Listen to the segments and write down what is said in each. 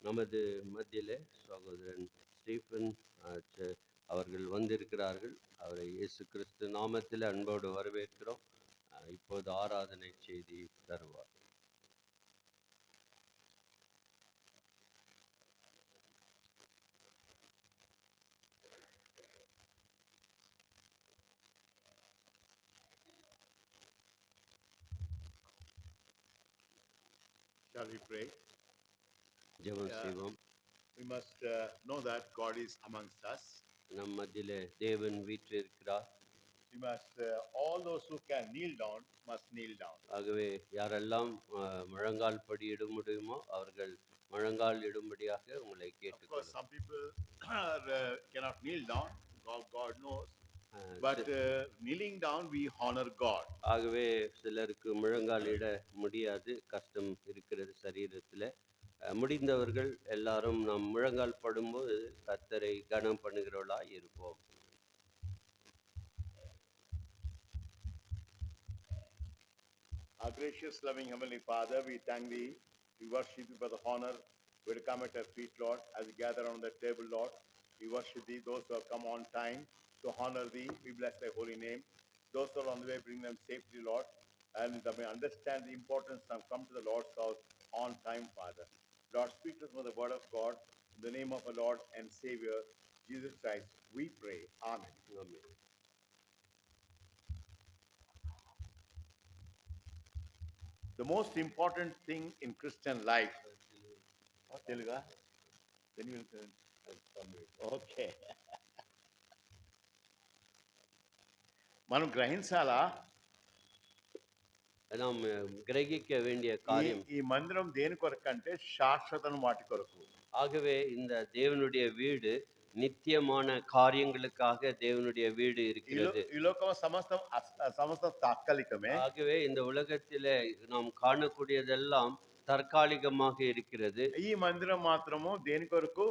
நமது மத்தியிலே சகோதரன் ஸ்டீஃபன் அவர்கள் வந்திருக்கிறார்கள். அவரை இயேசு கிறிஸ்து நாமத்தில் அன்போடு வரவேற்கிறோம். இப்போது ஆராதனை செய்தி தருவார். Shall we pray? ஜெபம் செய்வோம். We must know that God is amongst us. நம் மத்தியிலே தேவன் வீற்றிருக்கிறார். We must all those who can kneel down must kneel down. ஆகவே யாரெல்லாம் முழங்கால் படியிட முடியுமோ அவர்கள் முழங்கால் இடும்படியாக உங்களை கேட்டுக்கொள்கிறேன். Of course, some people cannot kneel down. God knows. But kneeling down, we honor God. ஆகவே சிலருக்கு முழங்கால் இட முடியாது, கஷ்டம் இருக்கிறது சரீரத்தில். முடிந்தவர்கள் எல்லாரும் நாம் முழங்கால் படும்போது கர்த்தரை கனம் பண்ணுகிறவர்களாய் இருப்போம். Our gracious, loving Heavenly Father, we thank Thee. We worship Thee for the honor. We come at Our feet, Lord, as we gather on the table, Lord. We worship Thee. Those who have come on time to honor Thee, we bless Thy holy name. Those who are on the way, bring them safely, Lord, and they may understand the importance and come to the Lord's house on time, Father. Lord, speak to us with the word of God. In the name of our Lord and Savior, Jesus Christ, we pray. Amen. Amen. The most important thing in Christian life. Telugu? Then you will. Okay. మనం గ్రహించాలా நாம் கிரகிக்க வேண்டிய காரியம் ఈ మందిరం దేని కొరకు అంటే శాశ్వతం వాటి కొరకు. ஆகவே இந்த தேவனுடைய வீடு நித்தியமான காரியங்களுக்காக தேவனுடைய வீடு இருக்கிறது. ఈ లోకం సమస్తం తాత్కాలికమే. ஆகவே இந்த உலகத்திலே நாம் காணக்கூடியதெல்லாம் தற்காலிகமாக இருக்கிறது. ఈ మందిరం మాత్రము దేని కొరకు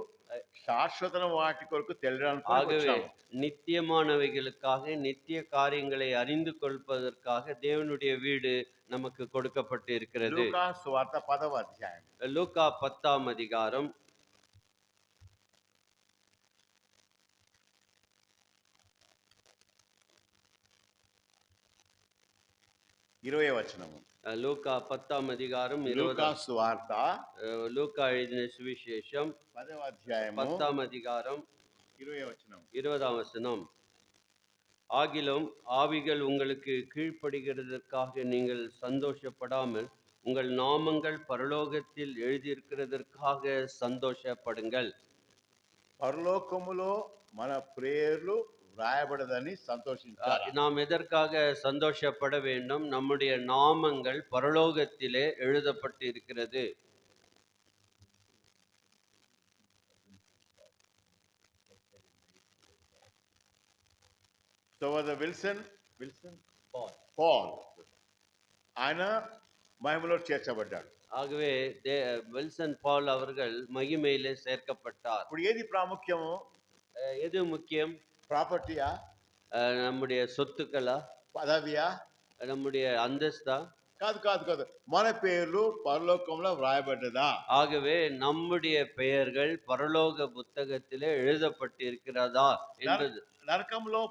శాశ్వతం వాటి కొరకు తెలియడానికి. ஆகவே நித்தியமானவைகளுக்காக நித்திய காரியங்களை அறிந்து கொள்வதற்காக தேவனுடைய வீடு நமக்கு கொடுக்கப்பட்டு இருக்கிறது. லூக்கா சுவார்த்த 10వ అధ్యాయం. லூக்கா 10ஆம் அதிகாரம் 20వ వచనము. லூக்கா 10ஆம் அதிகாரம் 20. லூக்கா சுவார்த்த லூக்கா எழுதின சுவிசேஷம் 10వ అధ్యాయము 10ஆம் அதிகாரம் 20వ వచనం. 20ஆம் வசனம். ஆகிலும் ஆவிகள் உங்களுக்கு கீழ்ப்படுகிறதற்காக நீங்கள் சந்தோஷப்படாமல் உங்கள் நாமங்கள் பரலோகத்தில் எழுதியிருக்கிறதற்காக சந்தோஷப்படுங்கள். పరలోకములో మన ప్రేయర్లు వ్రాయబడదని సంతోషించాలి. நாம் எதற்காக சந்தோஷப்பட வேண்டும்? நம்முடைய நாமங்கள் பரலோகத்திலே எழுதப்பட்டு இருக்கிறது. So the Wilson Paul ఆయన మహిమలో చేర్చబడ్డాడు. ஆகவே வில்சன் பால் அவர்கள் மகிமையிலே சேர்க்கப்பட்டார். ఇప్పుడు ఏది ప్రాముఖ్యము? எது ముఖ్యం? ప్రాపర్టీయా? நம்முடைய சொத்துக்களா? పదవియా? நம்முடைய அந்தஸ்தா? కాదు కాదు కాదు, మన పేర్లు పరలోకంలో వ్రాయబడ్డదా? ஆகவே நம்முடைய பெயர்கள் பரலோக புத்தகத்திலே எழுதப்பட்டிருக்கிறதா என்பது. నరకంలో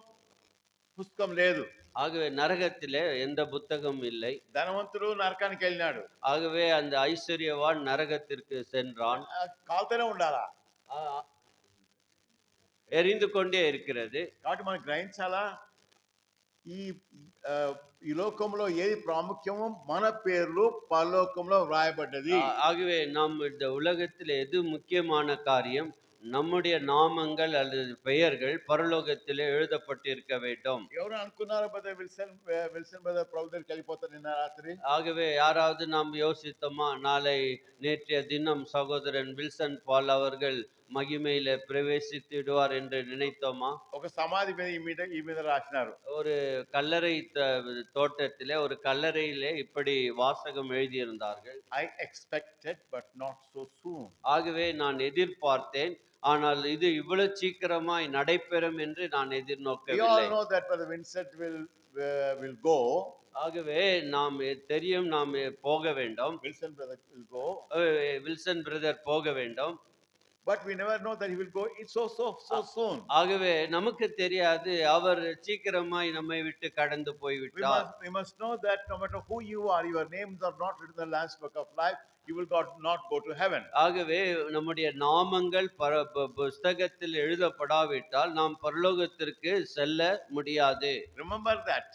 పుస్తకం లేదు. ஆகவே நரகத்திலே எந்த புத்தகம் இல்லை. ధనవంతుడు నరకానికి వెళ్ళినాడు. ஆகவே அந்த ஐஸ்வர்யவான் நரகத்திற்கு சென்றான். కాల్తూనే ఉండాలా? எரிந்து கொண்டே இருக்கிறது. కాబట్టి మనం గ్రహించాలా, ఈ లోకంలో ఏది ప్రాముఖ్యమో మన పేర్లు పరలోకంలో వ్రాయబడ్డది. ஆகவே நாம் இந்த உலகத்தில் எது முக்கியமான காரியம்? நம்முடைய நாமங்கள் அல்லது பெயர்கள் பரலோகத்திலே எழுதப்பட்டிருக்க வேண்டும். ఎవరు అనుకున్నారు బ్రదర్ విల్సన్ బ్రదర్ ప్రభు దగ్గరికి వెళ్ళిపోతారు నిన్న రాత్రి? ஆகவே யாராவது நாம் யோசித்தோமா, நாளை நேற்றைய தினம் சகோதரன் வில்சன் பால் அவர்கள் மகிமையில பிரவேசித்திடுவார் என்று நினைத்தோமா? ఒక సమాధి మీద ఈ మీద రాసినారు. ஒரு கல்லறை தோட்டத்திலே ஒரு கல்லறையிலே இப்படி வாசகம் எழுதியிருந்தார்கள். I expected but not so soon. ஆகவே நான் எதிர்பார்த்தேன், ஆனால் இது இவ்வளவு சீக்கிரமாய் நடைபெறும் என்று நான் எதிர்நோக்கவில்லை. We all know that Brother Vincent will go. ஆகவே நாம் தெரியும் நாம் போக வேண்டும். Wilson brother will go. Wilson brother போக வேண்டும். But we never know that he will go. It's so soon. ஆகவே நமக்கு தெரியாது அவர் சீக்கிரமாய் நம்மை விட்டு கடந்து போய்விட்டார். We must know that no matter who you are, your names are not written in the Lamb's Book of Life. You will not go to heaven. ஆகவே நம்முடைய நாமங்கள் புஸ்தகத்தில் எழுதப்படாவிட்டால் நாம் பரலோகத்திற்கு செல்ல முடியாது. Remember that.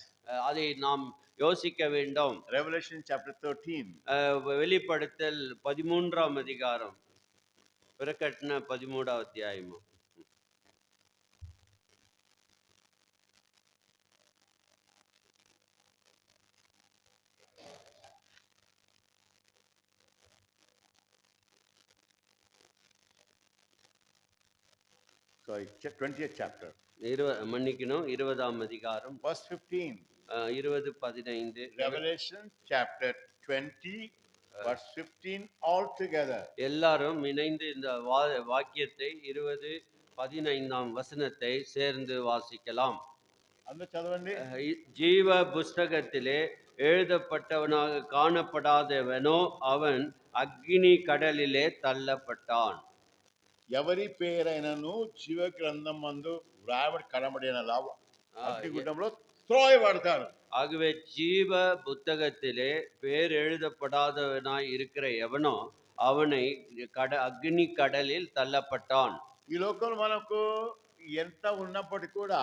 அதை நாம் யோசிக்க வேண்டும். Revelation chapter 13. வெளிப்படுத்தல் 13ஆம் அதிகாரம், பிரகடன 13ஆம் அத்தியாயம். Sorry, 20th chapter. மன்னிக்கணும், 20ஆம் அதிகாரம், Verse 15. 20-15. Revelation chapter 20, verse 15 all together. எல்லாரும் இணைந்து இந்த வாக்கியத்தை 20-15ஆம் வசனத்தை சேர்ந்து வாசிக்கலாம். அந்த చదవండి. ஜீவ புஸ்தகத்திலே எழுதப்பட்டவனாக காணப்படாதவனோ அவன் அக்னி கடலிலே தள்ளப்பட்டான். ఎవరి పేరైనను జీవ గ్రంథం మందు వ్రాయబడి కనబడిన అగ్నిగుండంలో త్రోయబడతాడు. ஆகவே ஜீவ புத்தகத்திலே பேர் எழுதப்படாதவனாய் இருக்கிற எவனோ அவனை அக்னி கடலில் தள்ளப்பட்டான். ఈ లోకంలో మనకు ఎంత ఉన్నప్పటికీ కూడా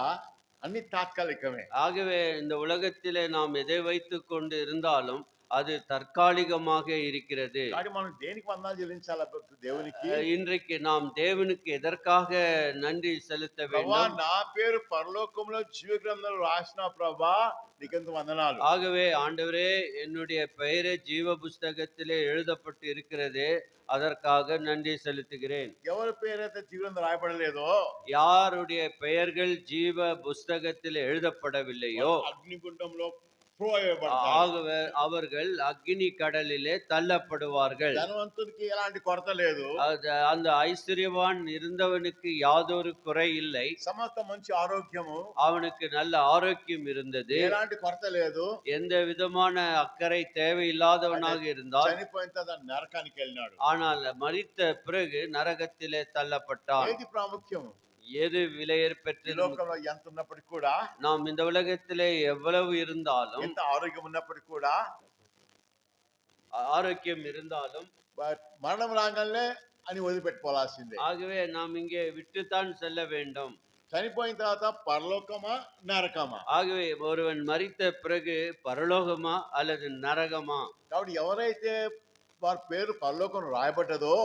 అన్ని తాత్కాలికమే. ஆகவே இந்த உலகத்திலே நாம் எதை வைத்துக் கொண்டு இருந்தாலும் அது தற்காலிகமாக இருக்கிறது. మనం దేనికి వందనాలు చెల్లించాలి దేవునికి? இன்றைக்கு நாம் தேவனுக்கு எதற்காக நன்றி செலுத்த வேண்டும்? నా పేరు పరలోకంలో జీవ గ్రంథంలో రాసిన ప్రభా నీకెంత వందనాలు. ஆகவே ஆண்டவரே, என்னுடைய பெயரே ஜீவ புஸ்தகத்திலே எழுதப்பட்டு இருக்கிறது, அதற்காக நன்றி செலுத்துகிறேன். ఎవరి పేరైతే జీవగ్రంథం రాయబడలేదో, யாருடைய பெயர்கள் ஜீவ புஸ்தகத்தில் எழுதப்படவில்லையோ అగ్నిగుండంలో ஆகவே அவர்கள் அக்னி கடலிலே தள்ளப்படுவார்கள். ధనవంతునికి ఎలాంటి కొరత లేదు. அந்த ஐஸ்வர்யவான் இருந்தவனுக்கு யாதொரு குறை இல்லை. సమస్త మంచి ఆరోగ్యము, அவனுக்கு நல்ல ஆரோக்கியம் இருந்தது. ఎలాంటి కొరత లేదు. எந்த விதமான அக்கறை தேவையில்லாதவனாக இருந்தால் చనిపోయిన తర్వాత నరకానికి వెళ్ళినాడు. ஆனால் மரித்த பிறகு நரகத்திலே தள்ளப்பட்டான். ఏది ప్రాముఖ్యం? எது விலையேற பெற்றது? లోకంలో ఎంత ఉన్నప్పటికీ కూడా, நாம் இந்த உலகத்திலே எவ்வளவு இருந்தாலும், ఎంత ఆరోగ్యం ఉన్నప్పటికీ కూడా, ஆரோக்கியம் இருந்தாலும் మరణం రాగానే అని వదిలిపెట్టుకోవాల్సిందే. ஆகவே நாம் இங்கே விட்டுத்தான் செல்ல வேண்டும். చనిపోయిన తర్వాత పరలోకమా నరకమా? ஆகவே ஒருவன் மரித்த பிறகு பரலோகமா அல்லது நரகமா? కాబట్టి ఎవరైతే వారి పేరు పరలోకం రాయబడ్డదో,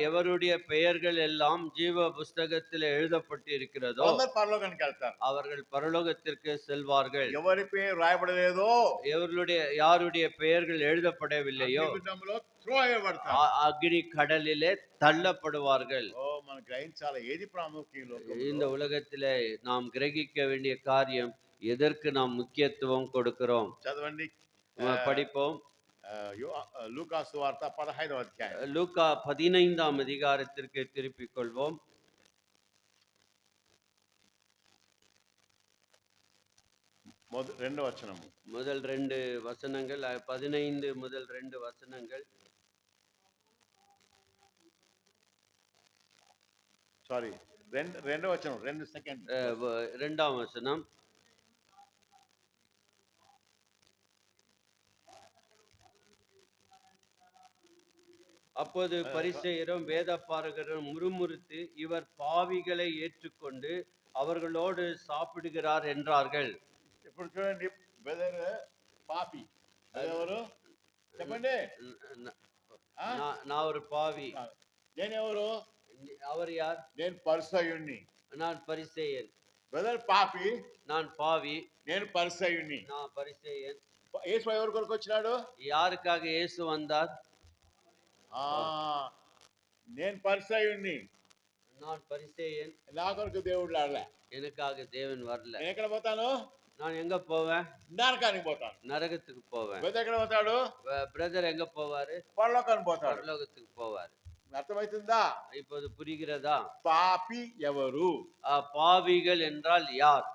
எவருடைய பெயர்கள் எல்லாம் ஜீவ புஸ்தகத்தில் எழுதப்பட்டு இருக்கிறதோ అందరూ పరలోకానికి వెళ్తారు. அவர்கள் பரலோகத்திற்கு செல்வார்கள். ఎవరి పేరు రాయబడలేదో, யாருடைய பெயர்கள் எழுதப்படவில்லையோ అగ్నిగుండంలో త్రోయబడతారు. அக்னி கடலிலே தள்ளப்படுவார்கள். మనం గ్రహించాలి ఏది ప్రాముఖ్యం. இந்த ఉலகத்திலே நாம் கிரகிக்க வேண்டிய காரியம், எதற்கு நாம் முக்கியத்துவம் கொடுக்கிறோம்? చదవండి, படிப்போம். లూకా సువార్త 15వ అధ్యాయం. லூக்கா 15ஆம் அதிகாரத்திற்கு திருப்பிக் கொள்வோம். రెండవ వచనము, முதல் 2 வசனங்கள், 15 முதல் 2 வசனங்கள். సారీ, రెండవ వచనం, 2 సెకండ్, 2ஆம் வசனம். அப்போது பரிசேயரும் வேதபாரகரும் முறுமுறுத்து, இவர் பாவிகளை ஏற்றுக்கொண்டு அவர்களோடு சாப்பிடுகிறார் என்றார்கள். ఇప్పుడు చూడండి, బెదర్ పాపి ఎవరు చెప్పండి? நான் ஒரு பாவி. నేను ఎవరు? அவர் யார்? నేను పరిసయ్యుణ్ణి. நான் பரிசேயன். బెదర్ పాపి, நான் பாவி. నేను పరిసయ్యుణ్ణి. நான் பரிசேயன். యేసు ఎవరి కొరకు వచ్చినాడు? யாருக்காக இயேசு வந்தார்? నేను పరిసయ్యుణ్ణి. நான் பரிசேயன். నా కొరకు దేవుడు రాలే. எனக்காக தேவன் வரல. నేను ఎక్కడ పోతాను? நான் எங்க போவேன்? నరకానికి పోతాను. நரகத்துக்கு போவேன். బెదర్ ఎక్కడ పోతాడు? பிரதர் எங்க போவாரு? పరలోకానికి పోతాడు. பரலோகத்துக்கு போவாரு. అర్థమవుతుందా? இப்போது புரிகிறதா? పాపి ఎవరు? பாவிகள் என்றால் யார்?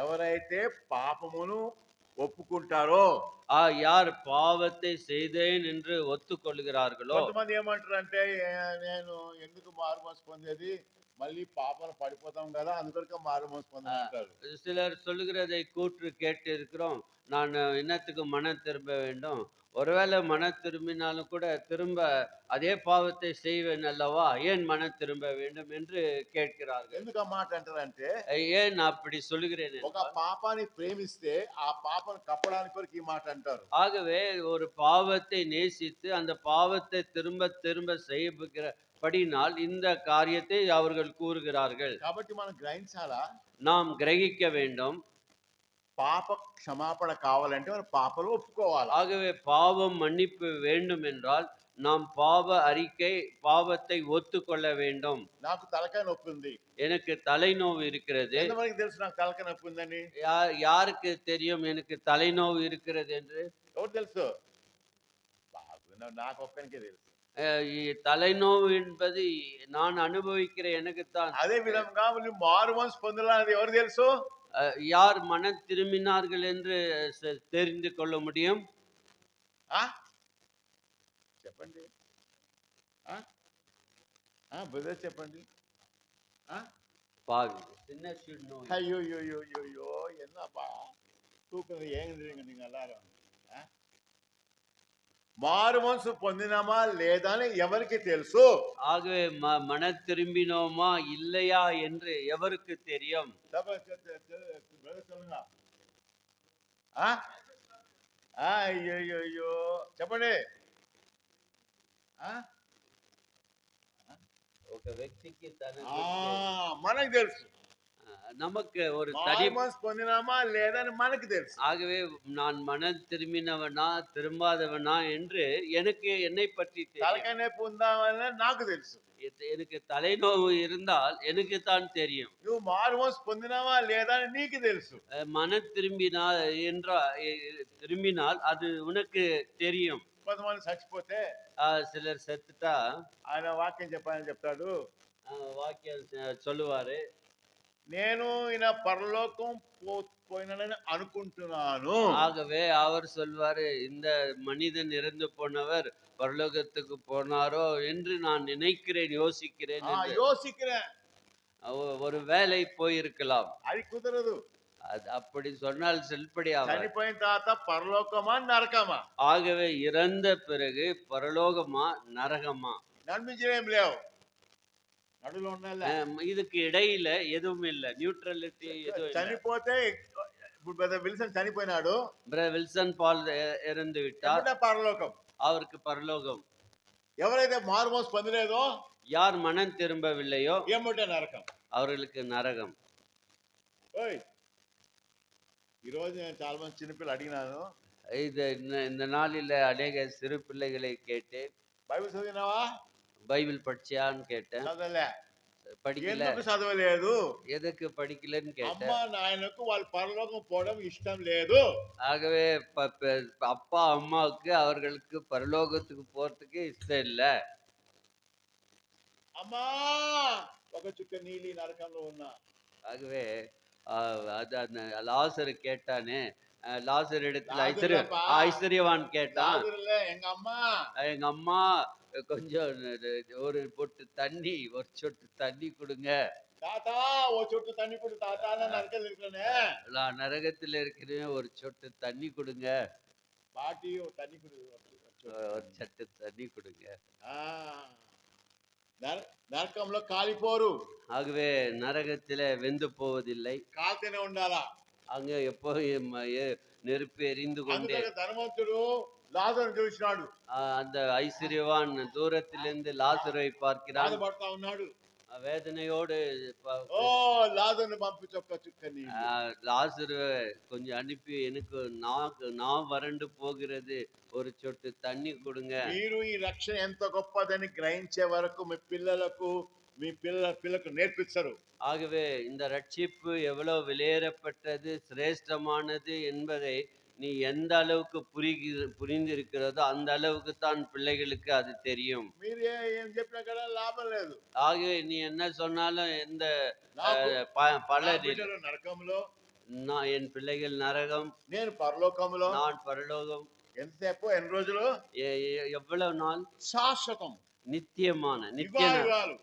ఎవరైతే పాపమును ఒప్పుకుంటారో யார் பாவத்தை செய்தேன் என்று ஒத்துக்கொள்கிறார்களோ, కొంతమంది ఏమంటారంటే నేను ఎందుకు మారు మనసు పొందేది మళ్ళీ పాపన పడిపోతాం కదా అందుకొరకే మారు మనసు పొందని అంటారు. சிலர் சொல்லுகிறதை கூற்று கேட்டு இருக்கிறோம். நான் என்னத்துக்கு மனம் திரும்ப வேண்டும்? ஒருவேளை மனம் திரும்பினாலும் கூட திரும்ப அதே பாவத்தை செய்வேன் அல்லவா? ஏன் மனம் திரும்ப வேண்டும் என்று கேட்கிறார்கள். ఎందుకు ఆ మాట అంటారంటే ஏன் அப்படி சொல்லுகிறேன் ఒక என்றால், పాపాన్ని ప్రేమిస్తే ఆ పాపను కప్పడానికి కొరకు ఈ మాట అంటారు. ஆகவே ஒரு பாவத்தை நேசித்து அந்த பாவத்தை திரும்ப திரும்ப செய்யப்படுகிறபடியினால் இந்த காரியத்தை அவர்கள் கூறுகிறார்கள். కాబట్టి మనం గ్రహించాలా நாம் கிரகிக்க வேண்டும். పాప క్షమాపణ కావాలంటే మన పాపలు ఒప్పుకోవాలి. ஆகவே பாவம் மன்னிப்பு வேண்டும் என்றால் நாம் பாவ அறிக்கை, பாவத்தை ஒத்துக்கொள்ள வேண்டும். నాకు తలకాయ నొప్పి ఉంది. எனக்கு தலைநோவு இருக்கிறது. ఎంతమందికి తెలుసు నాకు తలకాయ నొప్పి ఉందని? யாருக்கு தெரியும் எனக்கு தலைநோவு இருக்கிறது என்று? ఎవరు తెలుసు? నాకు ఒక్కనికే తెలుసు. ఈ தலைநோவு என்பது நான் அனுபவிக்கிற எனக்குத்தான். అదే విధంగా మారు మనసు పొందాలనేది ఎవరు తెలుసు? யார் மனம் திரும்பினார்கள் என்று தெரிந்து கொள்ள முடியும்? చెప్పండి. బ్రదర్ చెప్పండి. ஐயோ என்னப்பா தூக்குறது ஏங்குறீங்க நீங்க எல்லாரும். మారు మనసు పొందినామా లేదా అని ఎవరికి తెలుసు? ஆகவே மன திரும்பினோமா இல்லையா என்று எவருக்கு தெரியும்? சொல்லுங்க. అయ్యో చెప్పండి. ఒక వ్యక్తికి మనకు తెలుసు. நமக்கு ஒரு మారు మనసు పొందినామా లేదా అని మనకు తెలుసు. ஆகவே நான் மனம் திரும்பினவனா திரும்பாதவனா என்று எனக்கு என்னை பற்றி தெரியும். తలకాయ నొప్పి ఉందా నాకు తెలుసు. எனக்கு தலைநோவு இருந்தால் எனக்கு தான் தெரியும். నువ్వు మారు మనసు పొందినావా లేదా అని నీకు తెలుసు. மனம் திரும்பினால் அது உனக்கு தெரியும். కొంతమంది చచ్చిపోతే சிலர் செத்துட்டா ఆయన వాక్యం చెప్పాలని చెప్తాడు. வாக்கியம் சொல்லுவாரு, నేను ఈయన పరలోకం పోయినని అనుకుంటున్నాను. ஆகவே அவர் சொல்வாரு, இந்த மனிதன் இறந்து போனவர் பரலோகத்துக்கு போனாரோ என்று நான் நினைக்கிறேன், யோசிக்கிறேன். ஒரு வேலை போயிருக்கலாம். அது குதிரது. அது அப்படி சொன்னால் செல்படியாகும். చనిపోయిన తర్వాత పరలోకమా నరకమా? ஆகவே இறந்த பிறகு பரலோகமா நரகமா? நன்மிஞ்சேம் లేవు. నడులో ఉండాలి. இதுக்கு இடையில எதுவும் இல்ல. நியூட்ரலிட்டி எதுவும் இல்ல. చనిపోతే ఇప్పుడు బ్రదర్ విల్సన్ చనిపోయినాడు. బ్రదర్ విల్సన్ పాల్ இறந்து விட்டார். అంటే పరలోకం. அவருக்கு பரலோகம். ఎవరైతే మారు మనసు పొందలేదో, யார் மனம் திரும்பவில்லையோ ఏమంటే నరకం. அவர்களுக்கு நரகம். ఓయ్ ఈ రోజు నేను చాలా మంది చిన్నపిల్లలు అడిగినాను. இந்த நாளில அநேக சிறு பிள்ளைகளை கேட்டேன். బైబిల్ చదివినావా? பைபிள் படிச்சியான்னு கேட்டேன். చదవలే. படிக்கல. ఎందుకు చదవలేదు? எதுக்கு படிக்கலன்னு கேட்டேன். అమ్మా నాయనకు వాళ్ళ పరలోకం పోవడం ఇష్టం లేదు. ஆகவே அப்பா அம்மாவுக்கு அவர்களுக்கு பரலோகத்துக்கு போறதுக்கு இஷ்டம் இல்ல. అమ్మా ఒక చుక్క నీలి నరకంలో ఉన్నా. ஆகவே லாசர் கேட்டானே, லாசர் இடத்துல ஐஸ்வர்யவான் கேட்டான், எங்க அம்மா கொஞ்சம் ஒரு பொட்டு தண்ணி, ஒரு சொட்டு தண்ணி கொடுங்க. தாத்தா ஒரு சொட்டு தண்ணி கொடு தாத்தா, நரகத்தில் இருக்கிறேனே, நான் நரகத்தில் இருக்கிறேன், ஒரு சொட்டு தண்ணி கொடுங்க. பாட்டி ஒரு தண்ணி கொடு, ஒரு சொட்டு தண்ணி கொடுங்க. நரகம்ல காலிப்போரு. ஆகவே நரகத்தில வெந்து போவதில்லை. கால்தேனே உண்டாலா. அங்க எப்போ நெருப்பு எரிந்து கொண்டே. தர்மవంతుడు లాజరు చూసినాడు. அந்த ஐஸ்வர்யவான் தூரத்திலிருந்து லாசரை பார்க்கிறான். బాధపడతా ఉన్నాడు. வேதனையோடு ஓ லாசரை పంపించు ఒక్క చుక్క నీళ్ళు. லாசரு கொஞ்சம் அனுப்பி எனக்கு நான் வறண்டு போகிறது, ஒரு சொட்டு தண்ணி கொடுங்க. మీరు ఈ రక్షణ ఎంత గొప్పదని గ్రహించే వరకు మీ పిల్లలకు మీ పిల్లలకు నేర్పించరు. ஆகவே இந்த ரட்சிப்பு எவ்வளவு விலையேறப்பட்டது, சிரேஷ்டமானது என்பதை நீ எந்த அளவுக்கு புரிந்திருக்கிறதோ அந்த அளவுக்கு தான் பிள்ளைகளுக்கு அது தெரியும். మీరు ఏం చెప్పినా కూడా లాభం లేదు. ஆகவே நீ என்ன சொன்னாலும் எந்த பலன். నరకంలో என் பிள்ளைகள் நரகம், నేను పరలోకములో நான் పరలోகம். ఎంతసేపు ఎన్ని రోజులు எவ்வளவு நாள்? శాశ్వతం நித்தியமான యుగాయుగాలు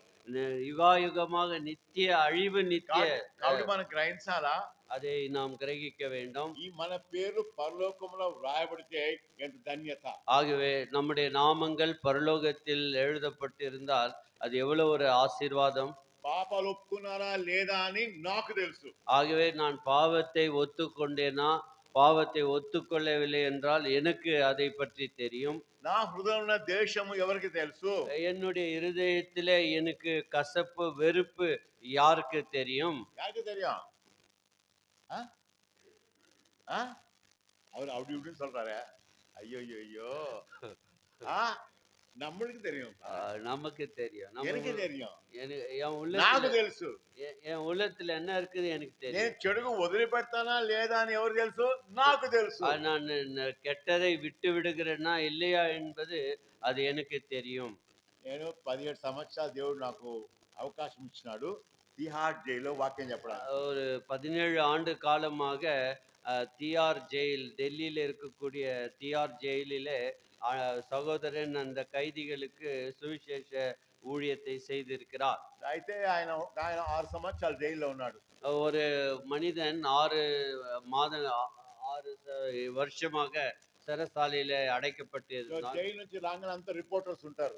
யுகாயுகமாக நித்திய அழிவு நித்திய కాబట్టి మనం గ్రహించాలా அதை நாம் கிரகிக்க வேண்டும். ఈ మన పేర్లు పరలోకములో వ్రాయబడితే ఎంత ధన్యత ஆகவே நம்முடைய நாமங்கள் பரலோகத்தில் எழுதப்பட்டிருந்தால் அது எவ்வளவு ஒரு ஆசீர்வாதம். పాపాలు ఒప్పుకున్నారా లేదా అని నాకు తెలుసు ஆகவே நான் பாவத்தை ஒத்துக்கொண்டேனா, பாவத்தை ஒத்துக்கொள்ளவில்லை என்றால் எனக்கு அதை பற்றி தெரியும். నా హృదయంలో ఉన్న దేశము ఎవరికి తెలుసు என்னுடைய இருதயத்திலே எனக்கு கசப்பு வெறுப்பு யாருக்கு தெரியும்? யாருக்கு தெரியும் அவர் அப்படி இப்படின்னு சொல்றாரு ஐயோ ஐயோ நம்மளுக்கு தெரியும் நமக்கு தெரியும். எனக்கு தெரியும் నాకు తెలుసు என் உள்ளத்துல என்ன இருக்குது எனக்கு నేను தெரியும். చెడుగు వదిలిపెడతానా లేదా అని ఎవరు తెలుసు నాకు తెలుసు நான் கெட்டதை விட்டு விடுகிறேனா இல்லையா என்பது அது எனக்கு தெரியும். నేను 17 సంవత్సరాలు దేవుడు నాకు అవకాశం ఇచ్చినాడు తిహార్ జైల్లో వాక్యం చెప్పడానికి. ஒரு 17 ஆண்டு காலமாக தியார் ஜெயில், டெல்லியில் இருக்கக்கூடிய தியார் ஜெயிலிலே சகோதரன் அந்த கைதிகளுக்கு சுவிசேஷ ஊழியத்தை செய்திருக்கிறார். అయితే ఆయన ఆయన 6 సంవత్సరాలు జైల్లో ఉన్నాడు. ஒரு மனிதன் 6 வருஷமாக சிறைசாலையில அடைக்கப்பட்டிருந்தார். జైలు నుంచి రాగానే అంతా రిపోర్టర్స్ ఉంటారు.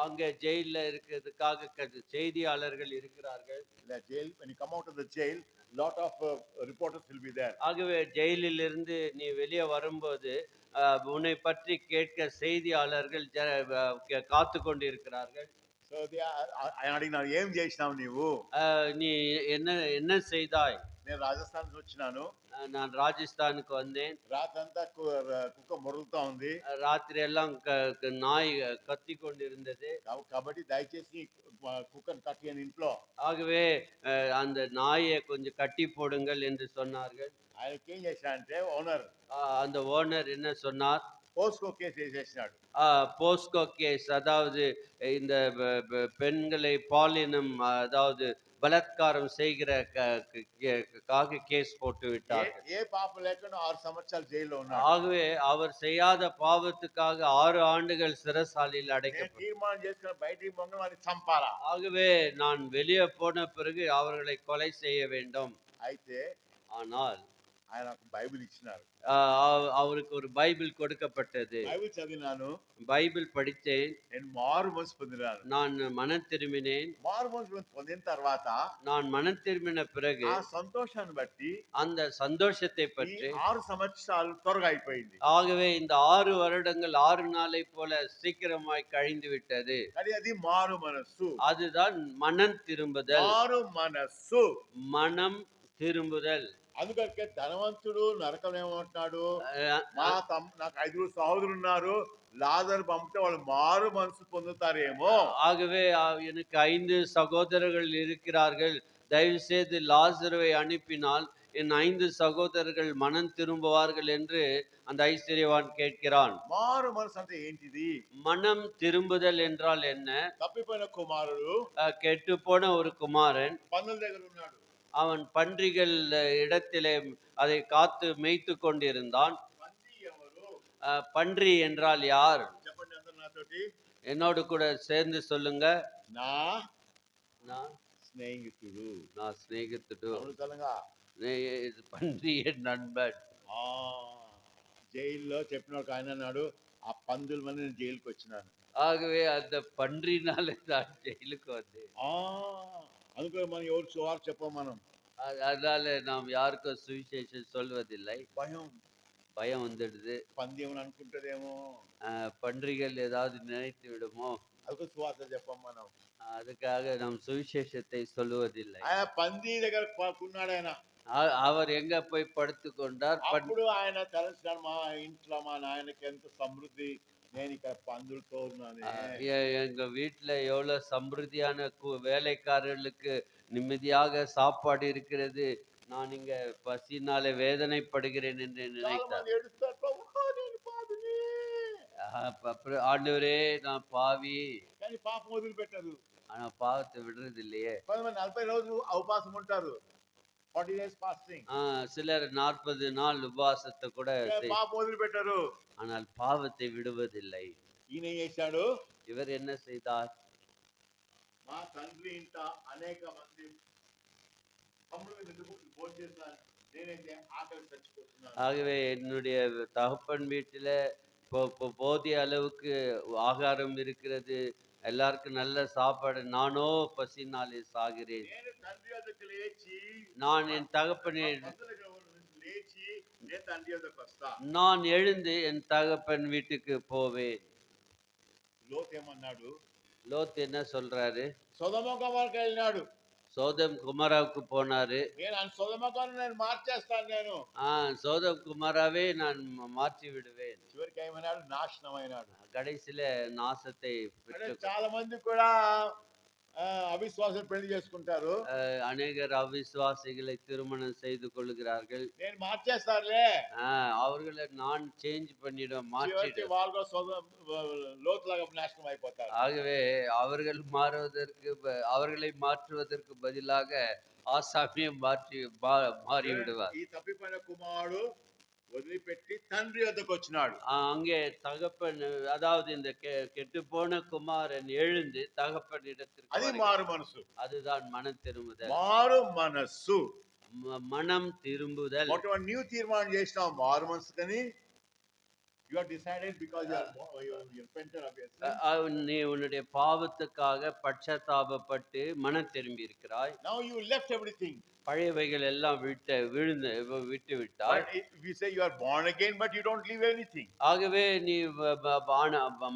அங்க ஜெயில்ல இருக்கிறதுக்காக செய்தியாளர்கள் இருக்கிறார்கள். jail when you come out of the jail lot of reporters will be there. ஆகவே ஜெயிலில் இருந்து நீ வெளியே வரும்போது உன்னை பற்றி கேட்க செய்தியாளர்கள் காத்து கொண்டிருக்கிறார்கள். so they are అడిగినారు ఏం చేసినావు నీవు நீ என்ன என்ன செய்தாய்? నేను రాజస్థాన్ వచ్చినాను. நான் రాజస్థాన్కు வந்தேன். రాత్రంతా కుక్క మొరుగుతా ఉంది. ராத்திரி எல்லாம் நாய் கத்தி கொண்டிருந்தது. కాబట్టి దయచేసి కుక్కను కట్టియని ఇంట్లో. ஆகவே அந்த நாயை கொஞ்சம் கட்டி போடுங்கள் என்று சொன்னார்கள். ఆయనకి ఏం చేశాడంటే ఓనర్ அந்த ஓனர் என்ன சொன்னார்? போஸ்கோ கேஸ் வேసేసినాడు. போஸ்கோ கேஸ், அதாவது இந்த பெண்களை பாலினம் அதாவது பலாத்காரம் செய்கிற கேஸ் போட்டு விட்டார். ఏ పాపం లేకుండా 6 సంవత్సరాలు జైల్లో ఉన్నాడు. ஆகவே அவர் செய்யாத பாவத்துக்காக 6 ஆண்டுகள் சிறைசாலையில் அடைக்கப்பட்டார். தீர்மானம் చేసుకుని బయటికి పోంగ వారిని చంపాలా. ஆகவே நான் வெளியே போன பிறகு அவர்களை கொலை செய்ய வேண்டும். అయితే ஆனால் ఆయన బైబిల్ ఇచ్చినారు. அவருக்கு ஒரு பைபிள் கொடுக்கப்பட்டது. బైబిల్ చదివినాను. பைபிள் படித்தேன். నేను మారు మనసు పొందినాను. நான் மனம் திரும்பினேன். మారు మనసు పొందిన తర్వాత நான் மனம் திரும்பின பிறகு ఆ సంతోషాన్ని బట్టి அந்த சந்தோஷத்தை பற்றி 6 సంవత్సరాలు త్వరగా అయిపోయింది. ஆகவே இந்த 6 வருடங்கள் 6 நாளை போல சீக்கிரமாய் கழிந்து விட்டது. అది అది మారు మనసు. அதுதான் மனம் திரும்புதல். మారు మనసు மனம் திரும்புதல். అందుకే ధనవంతుడు నరకం ఏమంటున్నాడు నాకు 5 సహోదరులు ఉన్నారు లాజరు పంపితే వాళ్ళు మారు మనసు పొందుతారేమో. ஆகவே எனக்கு 5 சகோதரர்கள் இருக்கிறார்கள், தயவு செய்து லாசருவை அனுப்பினால் என் 5 சகோதரர்கள் மனம் திரும்புவார்கள் என்று அந்த ஐஸ்வர்யவான் கேட்கிறான். మారు మనసు అంటే ఏంటిది? மனம் திரும்புதல் என்றால் என்ன? తప్పిపోయిన కుమారుడు கெட்டு போன ஒரு குமாரன் పన్నుల దగ్గర ఉన్నాడు. அவன் பன்றிகள் இடத்திலே அதை காத்து மேய்த்து கொண்டிருந்தான். பன்றி என்றால் யார்? என்னோடு கூட சேர்ந்து சொல்லுங்க. స్నేహితుడు. நான் స్నేహితుడు. பன்றி என் நண்பன். జైల్లో చెప్పిన ఒక ఆయన అన్నాడు ఆ పందుల వల్ల నేను జైలుకి వచ్చినాను. ஆகவே அந்த பன்றினாலே நான் ஜெயிலுக்கு வந்தேன். అందుకే మనం ఎవరు సువార్త చెప్పం మనం. அதனால நாம் யாருக்கும் சுவிசேஷம் சொல்வதில்லை. பயம் வந்துடுது. పంది ఏమని అనుకుంటదేమో, பன்றிகள் ஏதாவது நினைத்து விடுமோ, அதுக்கு సువార్త చెప్పం మనం. அதுக்காக நாம் சுவிசேஷத்தை சொல்லுவதில்லை. ఆయన పంది దగ్గర ఉన్నాడు ఆయన. அவர் எங்க போய் படுத்து கொண்டார்? అప్పుడు ఆయన తలచాడు మా ఇంట్లో మా నాయనకి ఎంత సమృద్ధి, నేను ఇక్కడ పందులతో ఉన్నాను. எங்க வீட்டுல எவ்வளவு சம்பிருத்தியான வேலைக்காரர்களுக்கு நிம்மதியாக சாப்பாடு இருக்கிறது, நான் இங்க பசினாலே வேதனைப்படுகிறேன் என்று நினைத்தார். ஆண்டவரே நான் பாவி, పాపం వదిలిపెట్టారు. ஆனா பாவத்தை விடுறது இல்லையே. 40 రోజులు ఉపవాసం ఉంటారు. 40 days fasting. சிலர் 40 நாள் உபவாசத்தை கூட పాపం వదిలిపెట్టారు. ஆனால் பாவத்தை விடுவதில்லை. ఈయన ఏం చేశాడు? இவர் என்ன செய்தார்? మా తండ్రి ఇంట అనేక మంది తమ్ముళ్ళు ఎందుకు భోజనం చేస్తున్నారు, నేనైతే ఆకలి చచ్చిపోతున్నాను. ஆகவே என்னுடைய தகப்பன் வீட்டில போதிய அளவுக்கு ஆகாரம் இருக்கிறது, எல்லாருக்கும் நல்ல சாப்பாடு, நானோ பசினாலே சாகிறேன். నేను తండ్రి వద్దకు లేచి, நான் என் தகப்பனை లేచి నేను తండ్రి వద్దకు వస్తా. நான் எழுந்து என் தகப்பன் வீட்டுக்கு போவேன். లోతు ఏమన్నాడు? லோத் என்ன சொல்றாரு? సొదొమ గొమొరకు వెళ్ళినాడు. சோதம் குமாராவுக்கு போனாரு. నేను ఆ సొదొమ గొమొరను నేను మార్చేస్తాను నేను. சோதம் குமாராவே நான் மாற்றி விடுவேன். చివరికి ఏమైనాడు? నాశనం అయినాడు. கடைசியில நாசத்தை பெற்று చాలా మంది కూడా అవిశ్వాసం పెళ్లి చేసుకుంటారు. அநேகர் அவிசுவாசிகளை திருமணம் செய்து கொள்கிறார்கள். నేను మార్చేస్తానులే, அவர்களை நான் சேஞ்ச் பண்ணிடுவேன், చివరికి மாற்றிடுவேன். వాళ్ళు కూడా లోతులాగా నాశనం అయిపోతారు. ஆகவே அவர்கள் மாறுவதற்கு அவர்களை மாற்றுவதற்கு பதிலாக ஆசாமியை மாறி விடுவார். ఈ తప్పిపోయిన కుమారుడు వదిలిపెట్టి తండ్రి వద్దకు వచ్చినాడు. அங்கே தகப்பன், அதாவது இந்த கெட்டு போன குமாரன் எழுந்து தகப்பன் இடத்திற்கு అది வருகிறார். మారు మనసు. அதுதான் மனம் திரும்புதல். మారు మనస్సు. மனம் திரும்புதல். మొట్టమొదటి నీవు తీర్మానం చేసినావు మారు మనసు కని. You are decided because you are repentant of your sin. நீ உன்னுடைய பாவத்துக்காக பட்சதாபப்பட்டு மனம் திரும்பி இருக்கிறாய். Now you left everything. பழையவைகள் எல்லாம் விட்டு விட்டாய். But if you say you are born again but you don't leave anything. ஆகவே நீ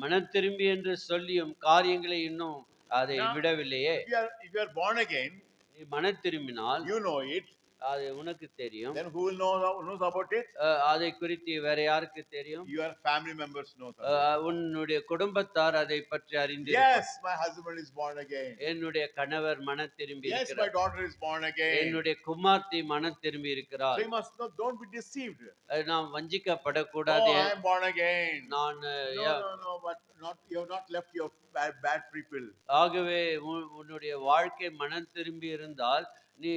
மனம் திரும்பி என்று சொல்லியும் காரியங்களை இன்னும் அதை விடவில்லையே. If you are born again, நீ மனம் திரும்பினால் you know it. அது உனக்கு தெரியும். Then who will knows about it? அதை குறித்து வேற யாருக்கு தெரியும்? Your family members know. உன்னுடைய குடும்பத்தார் அதை பற்றி அறிந்து. Yes, my husband is born again. என்னுடைய கணவர் மனம் திரும்பி Yes, இருக்கிறார். my daughter is born again. என்னுடைய குமார்த்தி மனம் திரும்பி இருக்கிறார். So you must know, don't be deceived. நாம் வஞ்சிக்கப்படக்கூடாது. Oh, I am born again. நான் No, but you have not left your bad people. ஆகவே உன்னுடைய வாழ்க்கை மனம் திரும்பி இருந்தால் நீ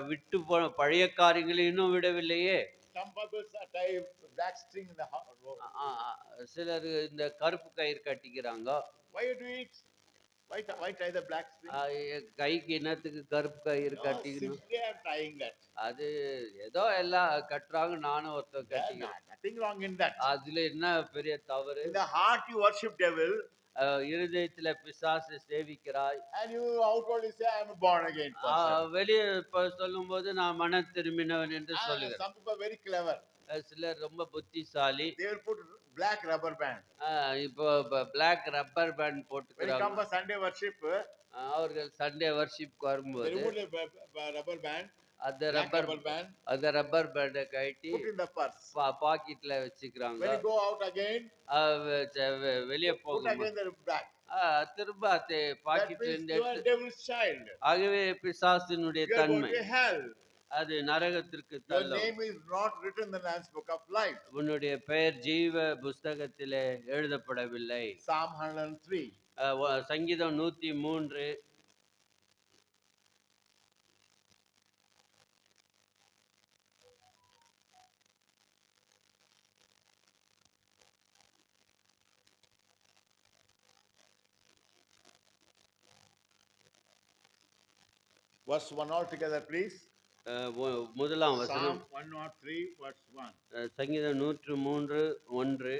விட்டு போன பழைய காரியங்களை இன்னும் விடவில்லையே. Some people tie black string in the சிலர் இந்த கருப்பு கயிறு கட்டிக்கிறாங்க. Why you do it? Why tie the black string? கைக்கு என்னத்துக்கு கருப்பு கயிறு கட்டிக்கணும்? Simply I am tying that. அது ஏதோ எல்லாம் கட்டுறாங்க, நானும் ஒருத்தர் கட்டிக்கிறேன். Nothing wrong in that. அதுல என்ன பெரிய தவறு? In the heart you worship devil. இருதயத்துல பிசாசு சேவிக்கிறாய். And you outwardly say I am a born again person. வெளியே சொல்லும்போது நான் மனம் திரும்பினவன் என்று சொல்லுகிறேன். Some people are very clever. சிலர் ரொம்ப புத்திசாலி. They will put black rubber band. இப்போ black rubber band When you போட்டுக்கிறாங்க. come for Sunday worship, அவர்கள் சண்டே வர்ஷிப்க்கு they வரும்போது remove the rubber band. அந்த Black rubber band. அந்த ரப்பர் பேண்டை கழட்டி Put in the purse. பாக்கெட்ல வச்சுக்கிறாங்க. When you go out again, வெளியே put போகும் again the back. திரும்ப அதை That பாக்கெட்ல means இருந்து you are devil's child. ஆகவே பிசாசினுடைய You are going தன்மை to hell. அது நரகத்திற்கு Your தள்ளும். name is not written in the Lamb's book of life. உன்னுடைய பெயர் ஜீவ புஸ்தகத்திலே எழுதப்படவில்லை. Psalm 103. சங்கீதம் 103. Verse 1 altogether, please. முதலாம் Psalm வசனம். 103, verse 1. சங்கீதம் 103:1.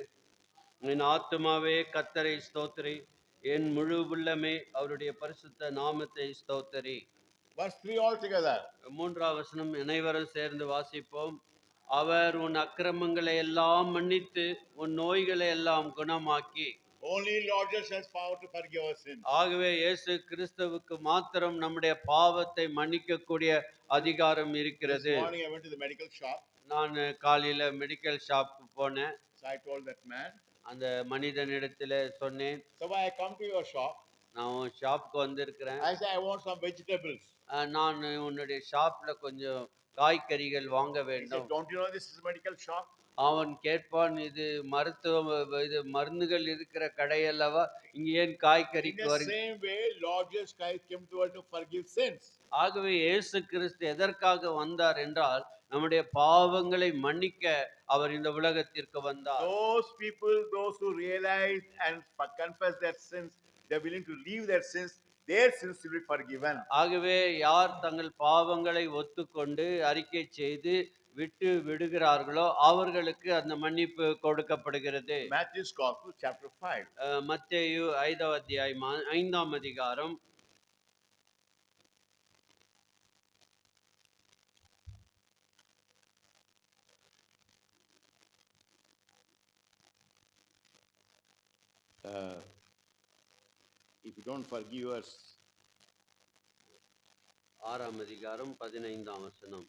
என் ஆத்துமாவே கர்த்தரை ஸ்தோத்திரி, என் முழு உள்ளமே அவருடைய பரிசுத்த நாமத்தை ஸ்தோத்திரி. Verse 3 altogether. மூன்றாம் வசனம் அனைவரும் சேர்ந்து வாசிப்போம். அவர் உன் அக்கிரமங்களை எல்லாம் மன்னித்து உன் நோய்களை எல்லாம் குணமாக்கி. Only Lord Jesus has power to forgive our sins. ஆகவே இயேசு கிறிஸ்துவுக்கு மாத்திரம் நம்முடைய பாவத்தை மன்னிக்கக்கூடிய அதிகாரம் இருக்கிறது. This morning I went to the medical shop. நான் காலையில மெடிக்கல் ஷாப்புக்கு போனேன். So I told that man. அந்த மனிதனிடத்துல சொன்னேன், So I come to your shop. நான் உன் ஷாப்புக்கு வந்திருக்கிறேன். I say I want some vegetables. நான் உன்னுடைய ஷாப்ல கொஞ்சம் காய்கறிகள் வாங்க He said, வேண்டும். don't you know this is a medical shop? அவன் கேட்பான், இது மருந்துகள் இருக்கிற கடை அல்லவா? இங்க ஏன் In காய்கறிக்கு the வருகிறீர்? same way, Lord Jesus Christ came to earth to forgive sins. ஆகவே இயேசு கிறிஸ்து எதற்காக வந்தார் என்றால், நம்முடைய பாவங்களை மன்னிக்க அவர் இந்த உலகத்திற்கு வந்தார். Those people, those who realize and confess their sins, they are willing to leave their sins will be forgiven. ஆகவே யார் தங்கள் பாவங்களை ஒத்துக்கொண்டு அறிக்கை செய்து விட்டு விடுகிறார்களோ அவர்களுக்கு அந்த மன்னிப்பு கொடுக்கப்படுகிறது. Matthew's Gospel, chapter 5. மத்தேயு 5ஆம் அத்தியாயம் 5ஆம் அதிகாரம் If you don't forgive yours, 6ஆம் அதிகாரம் 15ஆம் வசனம்.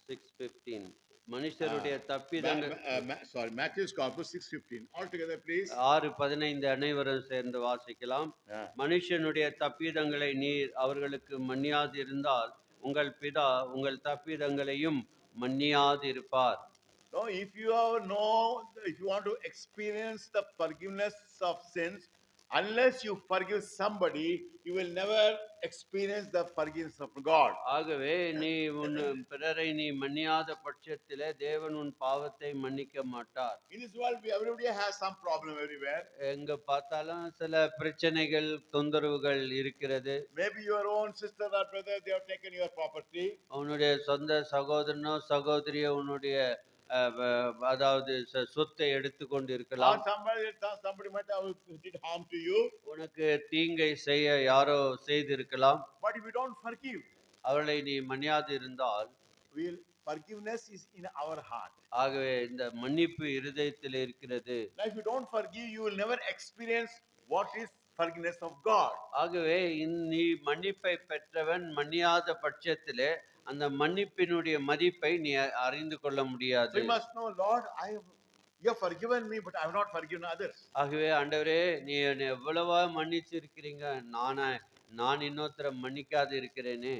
6:15 மனுஷருடைய தப்பிதங்கள் Matthew's Gospel 6:15. All together, please. 6:15 அனைவரும் சேர்ந்து வாசிக்கலாம். Yeah. மனுஷனுடைய தப்பிதங்களை நீர் அவர்களுக்கு மன்னியாதிருந்தால் உங்கள் பிதா உங்கள் தப்பிதங்களையும் மன்னியாதிருப்பார். No, if you want to experience the forgiveness of sins, unless you forgive somebody, you will never experience the forgiveness of God. ஆகவே நீ உன் பிறரை நீ மன்னியாத பட்சத்திலே தேவன் உன் பாவத்தை மன்னிக்க மாட்டார். In this world, everybody has some problem everywhere. எங்க பார்த்தாலும் சில பிரச்சனைகள் தொந்தரவுகள் இருக்கிறது. Maybe your own sister or brother, they have taken your property. உன்னுடைய சொந்த சகோதரனோ சகோதரியோ உன்னுடைய அதாவது சொத்தை எடுத்துக்கொண்டு Or இருக்கலாம். somebody might have did harm to you. உனக்கு தீங்கை செய்ய யாரோ செய்திருக்கலாம். But if you don't forgive, அவர்களை நீ மன்னியாது இருந்தால் forgiveness is in our heart. ஆகவே இந்த மன்னிப்பு இருதயத்தில் இருக்கிறது. Now, if you don't forgive, you will never experience what is forgiveness of God. ஆகவே நீ மன்னிப்பை பெற்றவன் மன்னியாத பட்சத்திலே அந்த மன்னிப்பினுடைய மதிப்பை நீ அறிந்து கொள்ள முடியாது. We must know, Lord, you have forgiven me, but I have not forgiven others. ஆகவே ஆண்டவரே நீ என்னை எவ்வளவா மன்னிச்சிருக்கிறீங்க, நான் இன்னொருத்தரை மன்னிக்காது இருக்கிறேனே.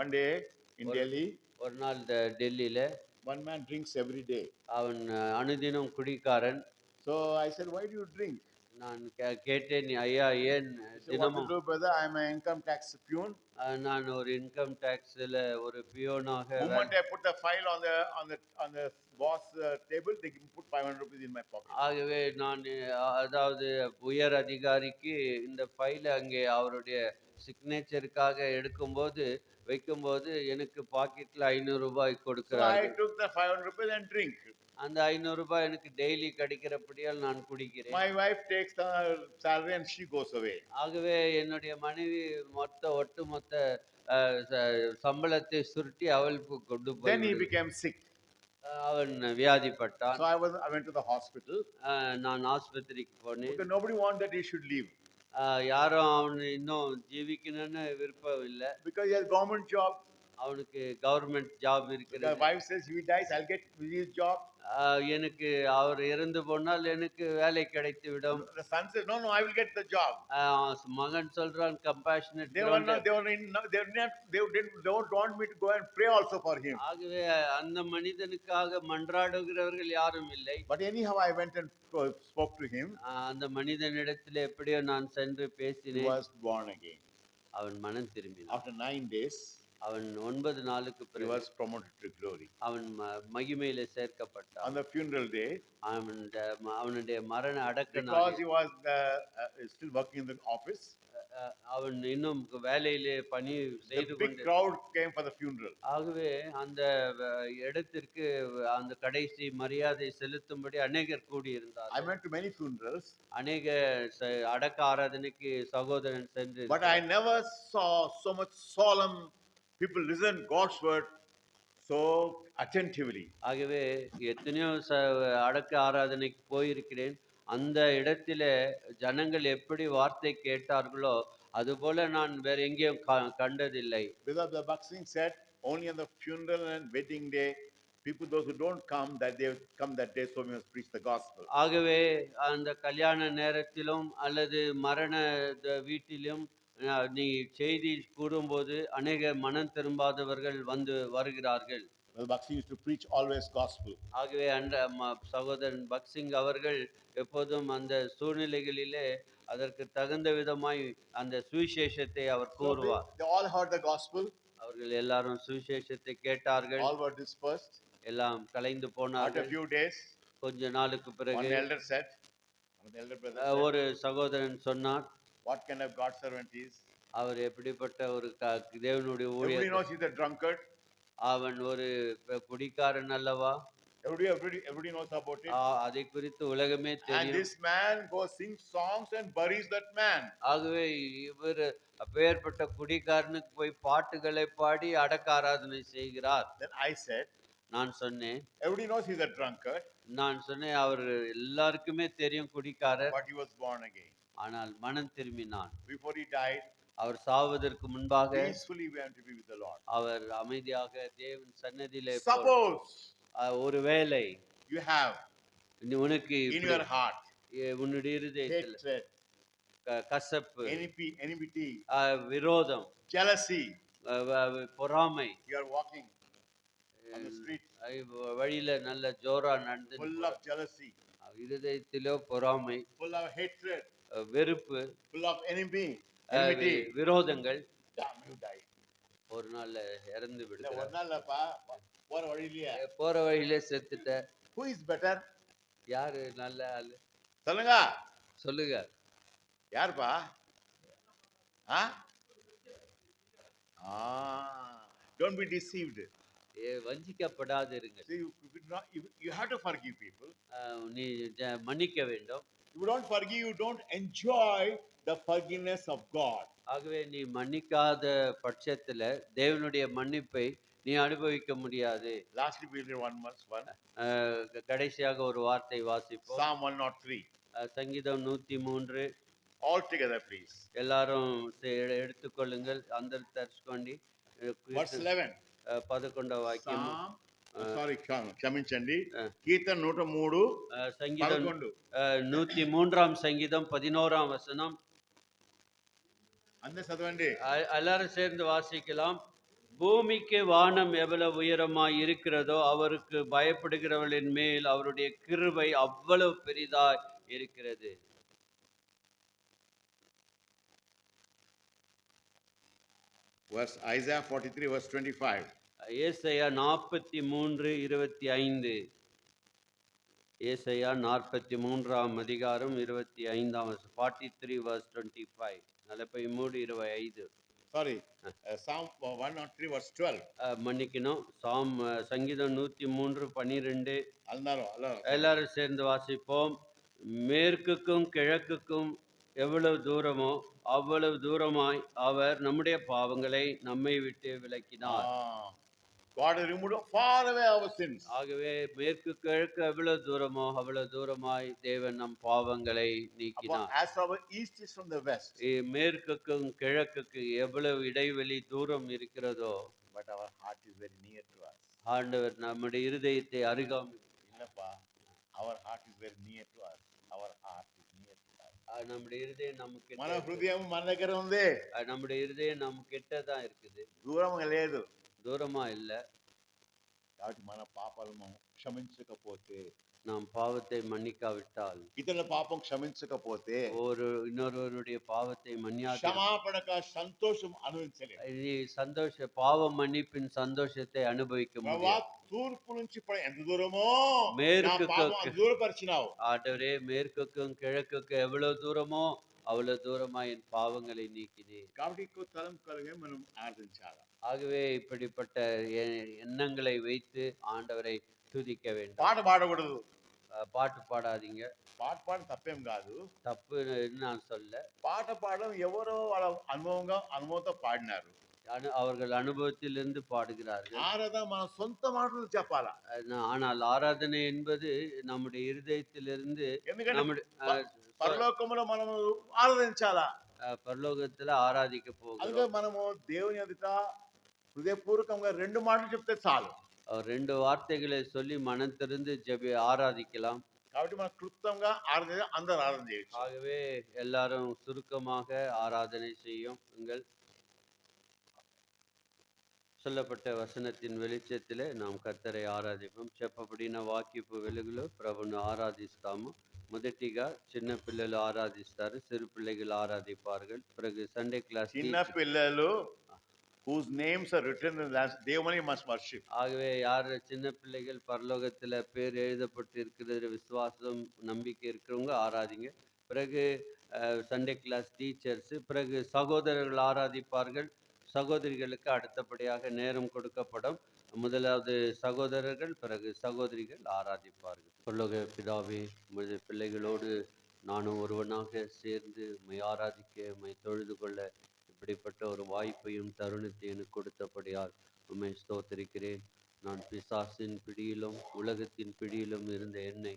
One day in Delhi, ஒரு நாள் டெல்லியில one man drinks every day. அவன் அனுதினம் குடிக்காரன். So I said, why do you drink? நான் கேட்டேன், ஐயா ஏன் He said, what to தினமும்? do, brother? I am an income tax peon. நான் ஒரு இன்கம் டாக்ஸ்ல ஒரு பியோனாக Moment I put the file on the boss table, they put 500 rupees in my pocket. ஆகவே நான் அதாவது உயர் அதிகாரிக்கு இந்த ஃபைலை அங்கே அவருடைய சிக்னேச்சருக்காக வைக்கும்போது எனக்கு பாக்கெட்ல 500 ரூபாய் So கொடுக்கிறார். I took the 500 rupees and drink. அந்த 500 ரூபாய் எனக்கு டெய்லி கிடைக்கிறபடியால் நான் குடிக்கிறேன். My wife takes the salary and she goes away. ஆகவே என்னுடைய மனைவி ஒட்டுமொத்த சம்பளத்தை சுருட்டி அவளுக்கு கொண்டு போய் Then he became sick. அவன் வியாதிப்பட்டான். So I went to the hospital. நான் ஆஸ்பத்திரிக்கு போனேன். Because nobody wanted that he should leave. யாரும் அவன் இன்னும் ஜீவிக்கணும்னு விருப்பம் இல்லை. Because he has government job. அவனுக்கு கவர்மெண்ட் ஜாப் The இருக்கிறது. wife says, if he dies, I'll get his job. எனக்கு அவர் இறந்து போனால் எனக்கு வேலை கிடைத்து விடும். The son says, no, I will get the job. மகன் சொல்றான் compassionate. They don't want me to go and pray also for him. ஆகவே அந்த மனிதனுக்காக மன்றாடுகிறவர்கள் யாரும் இல்லை. But anyhow, I went and spoke to him. அந்த மனிதனிடத்தில் எப்படியோ நான் சென்று He பேசினேன். was born again. அவன் மனம் திரும்பினான். After 9 days, அவன் 9 நாளுக்கு he பிறகு was promoted to glory. அவன் மகிமையிலே சேர்க்கப்பட்டான். On the funeral day, அவனுடைய மரண அடக்க because நாள் he was still working in the office, அவன் இன்னும் வேலையிலே பணி the செய்து big கொண்டு crowd came for the funeral. ஆகவே அந்த இடத்திற்கு அந்த கடைசி மரியாதை செலுத்தும்படி அநேகர் கூடியிருந்தார். I went to many funerals, அநேக அடக்க ஆராதனைக்கு சகோதரன் சென்று, but I never saw so much solemn people listen God's word so attentively. ஆகவே எத்தனையோ அடக்க ஆராதனைக்கு போயிருக்கிறேன். அந்த இடத்திலே ஜனங்கள் எப்படி வார்த்தை கேட்டார்களோ அதுபோல நான் வேற எங்கேயும் கண்டதில்லை. Because the Bhakti said only on the funeral and wedding day, people those who don't come that they come that day, so we must preach the gospel. ஆகவே அந்த கல்யாண நேரத்திலும் அல்லது மரண வீட்டிலும் நீ செய்தி கூறும்போது அநேக மனம் திரும்பாதவர்கள் வருகிறார்கள். Brother Bakshi used to preach always gospel. ஆகவே சகோதரன் பக்சிங் அவர்கள் எப்போதும் அந்த சூழ்நிலைகளிலே அதற்கு தகுந்த விதமாய் அந்த சுவிசேஷத்தை அவர் So கூறுவார். they all heard the gospel, அவர்கள் எல்லாரும் சுவிசேஷத்தை கேட்டார்கள், all were dispersed. எல்லாம் கலைந்து After a போனார்கள். few days, கொஞ்ச நாளுக்கு one பிறகு elder said, one of the elder brothers said, ஒரு சகோதரன் சொன்னார், what kind of God servant he is? அவர் எப்படிப்பட்ட ஒரு தேவனுடைய Everybody ஊழியர், knows he's a drunkard. அவன் ஒரு குடிகாரன் அல்லவா, Everybody knows about it. அதை குறித்து உலகமே And தெரியும். this man goes sing songs and buries that man. ஆகவே இவர் அப்பேற்பட்ட குடிகாரனுக்கு போய் பாட்டுகளை பாடி அடக்க ஆராதனை செய்கிறார். Then I said, நான் சொன்னேன், everybody knows he's a drunkard, அவர் எல்லாருக்குமே தெரியும் குடிக்காரர், but he was born again. ஆனால் மனம் திரும்பினான். Before he died, அவர் சாவதற்கு முன்பாக peacefully went to be with the Lord. அவர் அமைதியாக தேவன் சன்னதியிலே Suppose ஒருவேளை you have உனக்கு in your heart உன்னுடைய இருதயத்தில் hatred, கசப்பு, enmity, விரோதம், jealousy, பொறாமை, you are walking on the street வழியில நல்ல ஜோரா நடந்து full of jealousy, இருதயத்திலோ பொறாமை, full of hatred, வெறுப்பு, full of enmity, விரோதங்கள், damn, you die. ஒரு நாள்ல இறந்து இல்ல, விடுகிறார். ஒரு நாள்லப்பா, போற வழியிலேயே. போற வழியிலே செத்துட்ட. Who is better? யாரு நல்ல ஆளு சொல்லுங்க, சொல்லுங்க. யாருப்பா? Don't be deceived. வஞ்சிக்கப்படாது இருங்க. See, you have to forgive people. நீ மன்னிக்க வேண்டும். If you don't forgive, you don't enjoy the forgiveness of God. ஆகவே நீ மன்னிக்காத பட்சத்துல தேவனுடைய மன்னிப்பை நீ அனுபவிக்க முடியாது. Lastly, we'll read one verse. கடைசியாக ஒரு வார்த்தை வாசிப்போம். Psalm 103. சங்கீதம் 103. All together, please. எல்லாரும் எடுத்துக்கொள்ளுங்கள். అందరూ తెరుచుకోండి. Verse 11. 11వ వాక్యం. క్షమించండి. కీర్తన 103. సంగీతం 103వ సంగీதம் 11వ வசனம். అందరూ చదవండి. எல்லாரும் சேர்ந்து வாசிக்கலாம். பூமிக்கு வானம் எவ்வளவு உயரமாய் இருக்கிறதோ அவருக்கு பயப்படுகிறவர்களின் மேல் அவருடைய கிருபை அவ்வளவு பெரிதாய் இருக்கிறது. Verse Isaiah 43 verse 25. ஏசாயா 43:25. ஏசாயா 43ஆம் அதிகாரம் 25ஆம் வசனம். 43 verse 25. 43:25. Sorry, Psalm 103 verse 12. மன்னிக்கணும். சங்கீதம் 103:12. எல்லாரும் எல்லாரும் சேர்ந்து வாசிப்போம். மேற்குக்கும் கிழக்குக்கும் எவ்வளவு தூரமோ அவ்வளவு தூரமாய் அவர் நம்முடைய பாவங்களை நம்மை விட்டு விலக்கினார். God removed far away our sins. ஆகவே மேற்கு கிழக்கு எவ்வளவு தூரமோ அவ்வளவு தூரமாய் தேவன் நம் பாவங்களை நீக்கினார். As our east is from the west. மேற்குக்கும் கிழக்குக்கு எவ்வளவு இடைவெளி தூரம் இருக்கிறதோ, but our heart is very near to us. ஆண்டவர் நம்முடைய இருதயத்தை அருகாமை. இல்லப்பா, our heart is very near to us. Our heart is near to us. நம்முடைய இருதயம் நமக்கு మన హృదయం మన దగ్గర ఉంది. நம்முடைய இருதయం நம்ம கிட்ட தான் இருக்குது, దూరంగా లేదు, தூரமா இல்ல. కాబట్టి మన పాపాలను క్షమించకపోతే, நாம் பாவத்தை மன்னிக்காவிட்டால், ఇతరుల పాపం క్షమించకపోతే, இன்னொருவருடைய பாவத்தை மன்னியாத క్షమాపణక సంతోషం అనుభవించలేము. நீ பாவ மன்னிப்பின் சந்தோஷத்தை அனுபவிக்க முடியாது. తూర్పు నుంచి ఎంత దూరమో மேற்குக்கு దూరపరిచినావు. ஆண்டவரே, மேற்குக்கும் கிழக்குக்கு எவ்வளவு தூரமோ அவ்வளவு தூரமா என் பாவங்களை நீக்கினேன். కాబట్టి ఎక్కువ తలంపు కలిగి మనం ఆరాధించాలి. ஆகவே இப்படிப்பட்ட எண்ணங்களை வைத்து ஆண்டவரை துதிக்க வேண்டும். పాట పాడకూడదు, பாட்டு பாடாதீங்க. పాట పాడడం తప్పేం కాదు, தப்பு நான் சொல்ல. పాట పాడడం ఎవరో వాళ్ళ అనుభవంతో పాడినారు, அவர்கள் அனுபவத்திலிருந்து பாடுகிறார்கள். ஆராதனை మన సొంత మాటలు చెప్పాలా. ஆனால் ஆராதனை என்பது நம்முடைய இருதயத்திலிருந்து, நம்முடைய పరలోకములో మనము ఆరాధించాలా, పరలోకத்துல ఆరాధిக்க போகிறோம். అందుకే మనము దేవుని ఎదుట హృదయపూర్వకంగా 2 మాటలు చెప్తే చాలు. 2 வார்த்தைகளை சொல்லி மனம் திறந்து ஆராதிக்கலாம். కాబట్టి మనం క్లుప్తంగా అందరూ ఆరాధన చేయొచ్చు. ஆகவே எல்லாரும் சுருக்கமாக ஆராதனை செய்யும். சொல்லப்பட்ட వచనத்தின் வெளிச்சத்திலே நாம் కర్తரை ఆరాధింపం. చెప్పబడిన వాక్యపు వెలుగులో ప్రభును ఆరాధిస్తాము. మొదటిగా చిన్న పిల్లలు ఆరాధిస్తారు, சிறு பிள்ளைகள் ஆராதிப்பார்கள். பிறகு சண்டே கிளாஸ் చిన్న டீச்சர். పిల్లలు whose names are written in the last, they only must worship. ஆகவே யார் சின்ன பிள்ளைகள் பரலோகத்துல பேர் எழுதப்பட்டு இருக்கிறது விசுவாசம் நம்பிக்கை இருக்கிறவங்க ஆராதிங்க. பிறகு சண்டே கிளாஸ் டீச்சர்ஸ், பிறகு சகோதரர்கள் ஆராதிப்பார்கள். சகோதரிகளுக்கு அடுத்தபடியாக நேரம் கொடுக்கப்படும். முதலாவது சகோதரர்கள், பிறகு சகோதரிகள் ஆராதிப்பார்கள். பரலோக பிதாவே, உமது பிள்ளைகளோடு நானும் ஒருவனாக சேர்ந்து உம்மை ஆராதிக்க, உம்மை தொழுது கொள்ள இப்படிப்பட்ட ஒரு வாய்ப்பையும் தருணத்தையும் எனக்கு கொடுத்தபடியால் உம்மை ஸ்தோத்திரிக்கிறேன். நான் பிசாசின் பிடியிலும் உலகத்தின் பிடியிலும் இருந்த என்னை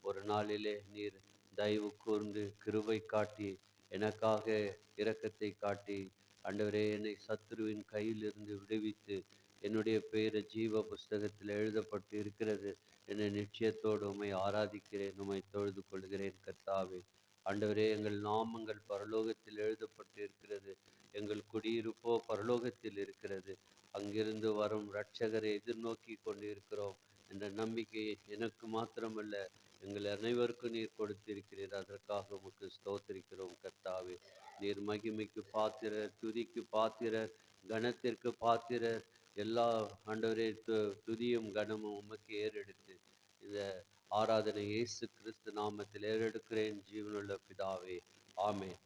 ஒரு நாளிலே நீர் தயவு கூர்ந்து கிருபை காட்டி எனக்காக இரக்கத்தை காட்டி ஆண்டவரே என்னை சத்துருவின் கையிலிருந்து விடுவித்து என்னுடைய பெயரை ஜீவ புஸ்தகத்தில் எழுதப்பட்டு இருக்கிறது. என்னை நிச்சயத்தோடு உம்மை ஆராதிக்கிறேன், உம்மை தொழுது கொள்கிறேன் கர்த்தாவே. ஆண்டவரே, எங்கள் நாமங்கள் பரலோகத்தில் எழுதப்பட்டு இருக்கிறது. எங்கள் குடியிருப்போ பரலோகத்தில் இருக்கிறது. அங்கிருந்து வரும் இரட்சகரை எதிர்நோக்கி கொண்டு இருக்கிறோம் என்ற நம்பிக்கை எனக்கு மாத்திரமல்ல, எங்கள் அனைவருக்கும் நீர் கொடுத்திருக்கிறீர். அதற்காக உமக்கு ஸ்தோத்திரிக்கிறோம் கர்த்தாவே. நீர் மகிமைக்கு பாத்திரர், துதிக்கு பாத்திரர், கனத்திற்கு பாத்திரர். எல்லா ஆண்டவரே துதியும் கனமும் உமக்கு ஏறெடுத்து இந்த ஆராதனை இயேசு கிறிஸ்து நாமத்தில் ஏறெடுக்கிறேன் ஜீவனுள்ள பிதாவே, ஆமென்.